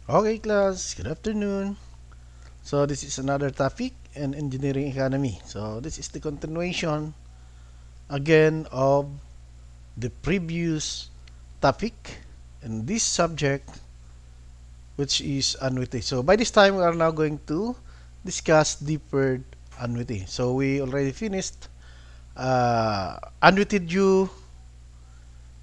Okay, class. Good afternoon. So this is another topic in engineering economy. So this is the continuation again of the previous topic in this subject, which is annuity. So by this time, we are now going to discuss deferred annuity. So we already finished annuity due,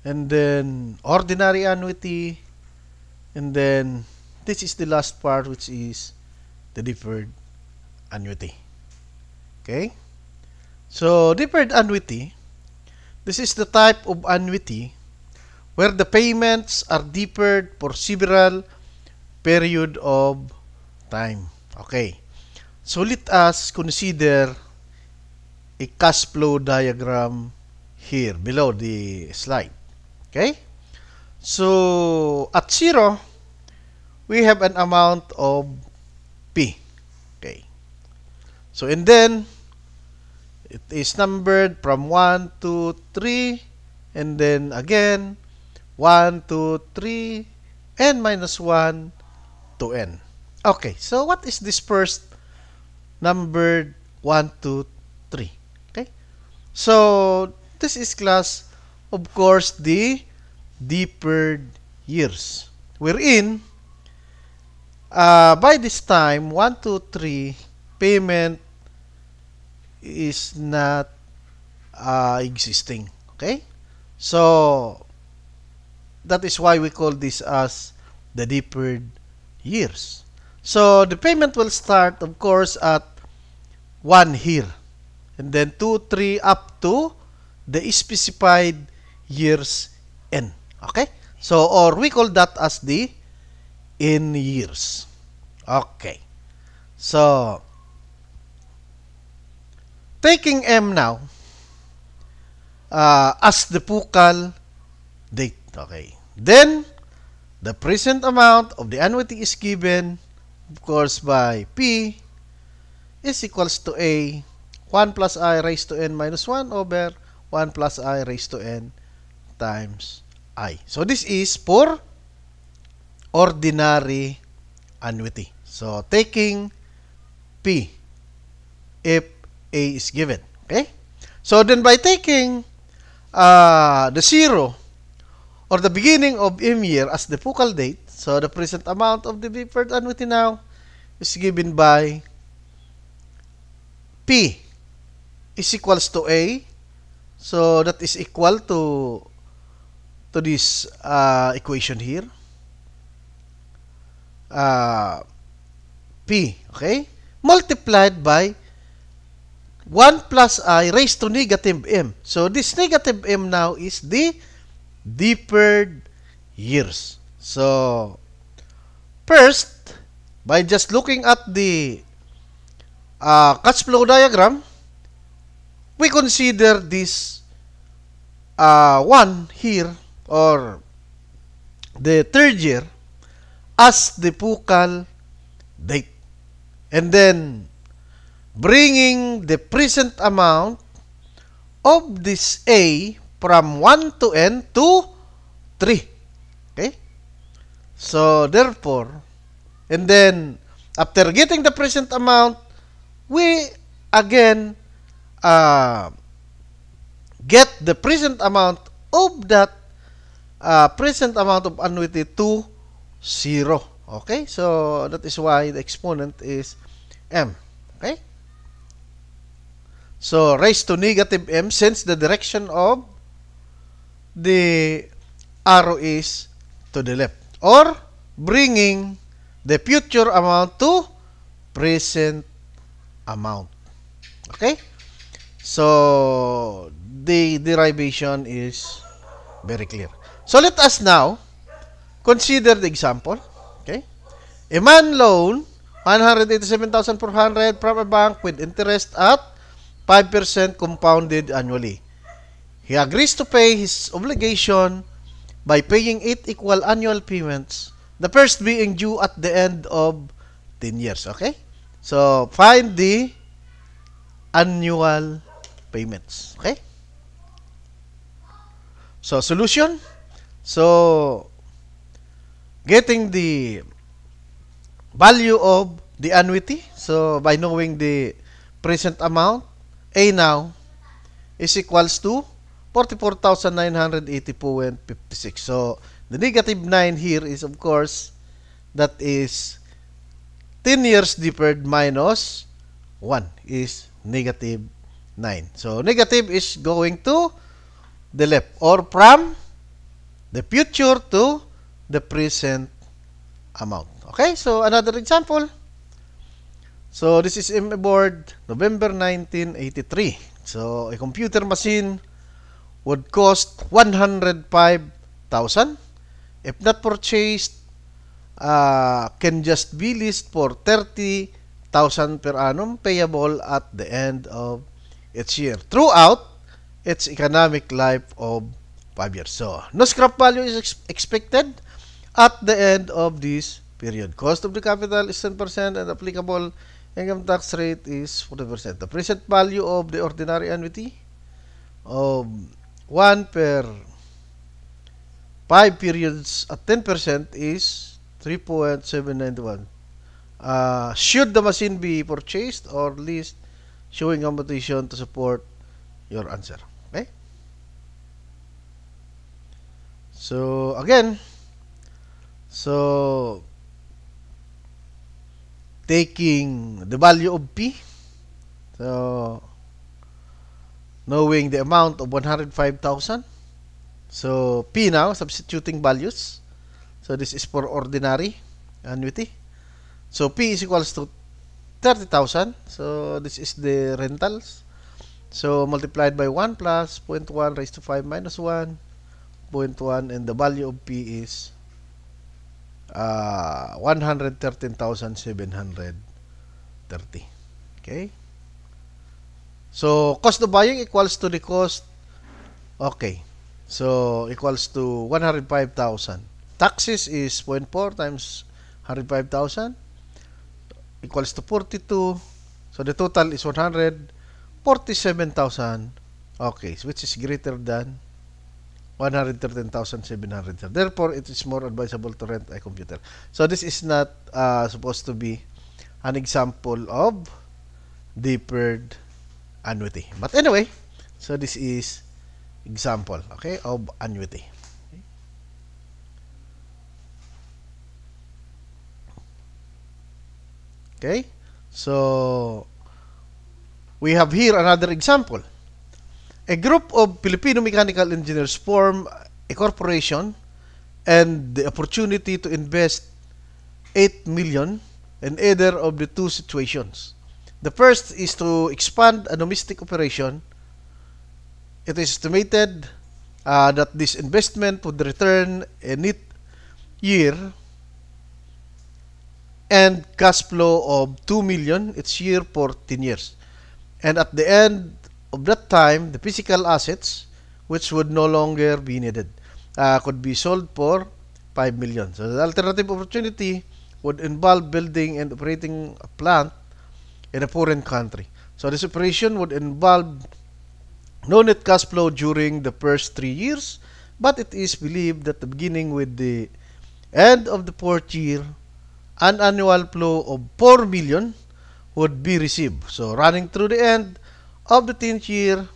and then ordinary annuity, and then this is the last part, which is the deferred annuity. Okay? So, deferred annuity, this is the type of annuity where the payments are deferred for several period of time. Okay. So, let us consider a cash flow diagram here below the slide. Okay? So, at 0, we have an amount of P. Okay. So, and then, it is numbered from 1 to 3, and then again, 1 to 3, and minus 1 to n. Okay, so what is this first numbered 1 to 3? Okay, so this is class, of course, the deferred years. Wherein, by this time, 1 to 3, payment is not existing. Okay? So, that is why we call this as the deferred years. So, the payment will start, of course, at 1 here. And then 2, 3, up to the specified years n. Okay? So, or we call that as the n years. Okay. So, taking M now as the focal date. Okay. Then, the present amount of the annuity is given, of course, by P is equals to A, 1 plus I raised to N minus 1 over 1 plus I raised to N times I. So, this is for ordinary annuity. So, taking P if A is given. Okay? So, then by taking the 0 or the beginning of M year as the focal date, so the present amount of the deferred annuity now is given by P is equals to A. So, that is equal to this equation here. P, okay? Multiplied by 1 plus I raised to negative M. So, this negative M now is the deferred years. So, first, by just looking at the cash flow diagram, we consider this one here, or the third year, as the focal date. And then, bringing the present amount of this A from 1 to N to 3. Okay? So, therefore, and then, after getting the present amount, we again get the present amount of that present amount of annuity to 0. Okay? So, that is why the exponent is M. Okay? So, raised to negative M, since the direction of the arrow is to the left. Or, bringing the future amount to present amount. Okay? So, the derivation is very clear. So, let us now consider the example. Okay? A man loan 187,400 from a bank with interest at 5% compounded annually. He agrees to pay his obligation by paying 8 equal annual payments, the first being due at the end of 10 years. Okay? So, find the annual payments. Okay? So, solution. So, getting the value of the annuity. So by knowing the present amount, A now is equals to 44,980.56. So the negative 9 here is, of course, that is 10 years deferred minus 1 is negative 9. So negative is going to the left, or from the future to the present amount. Okay, so another example. So this is MA board, November 1983. So a computer machine would cost 105,000. If not purchased, can just be leased for 30,000 per annum, payable at the end of each year throughout its economic life of 5 years. So no scrap value is expected at the end of this period. Cost of the capital is 10% and applicable income tax rate is 40%. The present value of the ordinary annuity of 1 per 5 periods at 10% is 3.791. Should the machine be purchased or leased? Showing computation to support your answer. Okay? So again, taking the value of P, so knowing the amount of 105,000, so P now, substituting values. So this is for ordinary annuity. So P is equals to 30,000. So this is the rentals. So multiplied by 1 plus 0.1 raised to 5 minus 1, 0.1, and the value of P is 113,730. Okay. So cost of buying equals to the cost. Okay. So equals to 105,000. Taxes is 0.4 times 105,000 equals to 42. So the total is 147,000. Okay, which is greater than 113,700. Therefore, it is more advisable to rent a computer. So this is not supposed to be an example of deferred annuity. But anyway, so this is example, okay, of annuity. Okay, so we have here another example. A group of Filipino mechanical engineers form a corporation and the opportunity to invest 8 million in either of the two situations. The first is to expand a domestic operation. It is estimated that this investment would return a net year and cash flow of 2 million each year for 10 years. And at the end of that time, the physical assets, which would no longer be needed, could be sold for 5 million. So the alternative opportunity would involve building and operating a plant in a foreign country. So this operation would involve no net cash flow during the first 3 years, but it is believed that beginning with the end of the 4th year, an annual flow of 4 million would be received. So running through the end of the 10th year,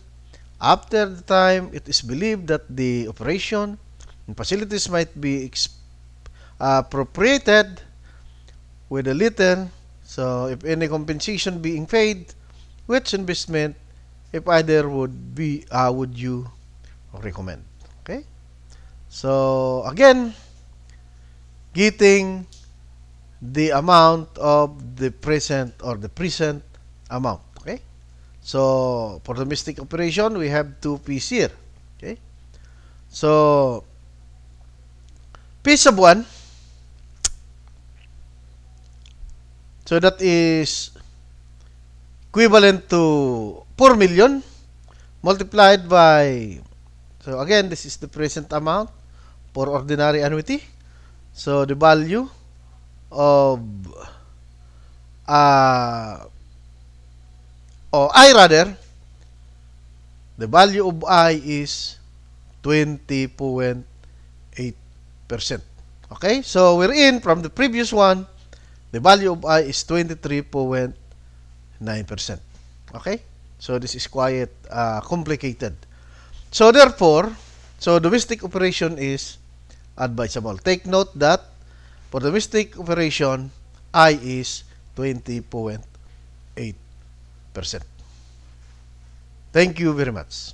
after the time it is believed that the operation and facilities might be appropriated with a little. So if any compensation being paid, which investment, if either, would you recommend? Okay. So again, getting the amount of the present or the present amount. Okay. So for domestic operation, we have 2 P's here. Okay. So P sub 1. So that is equivalent to 4 million multiplied by, so again, this is the present amount for ordinary annuity. So the value of the value of I is 20.8%. Okay, so we're in from the previous one, The value of I is 23.9%. Okay? So this is quite complicated. So therefore, domestic operation is advisable. Take note that for domestic operation, I is 20.8%. Thank you very much.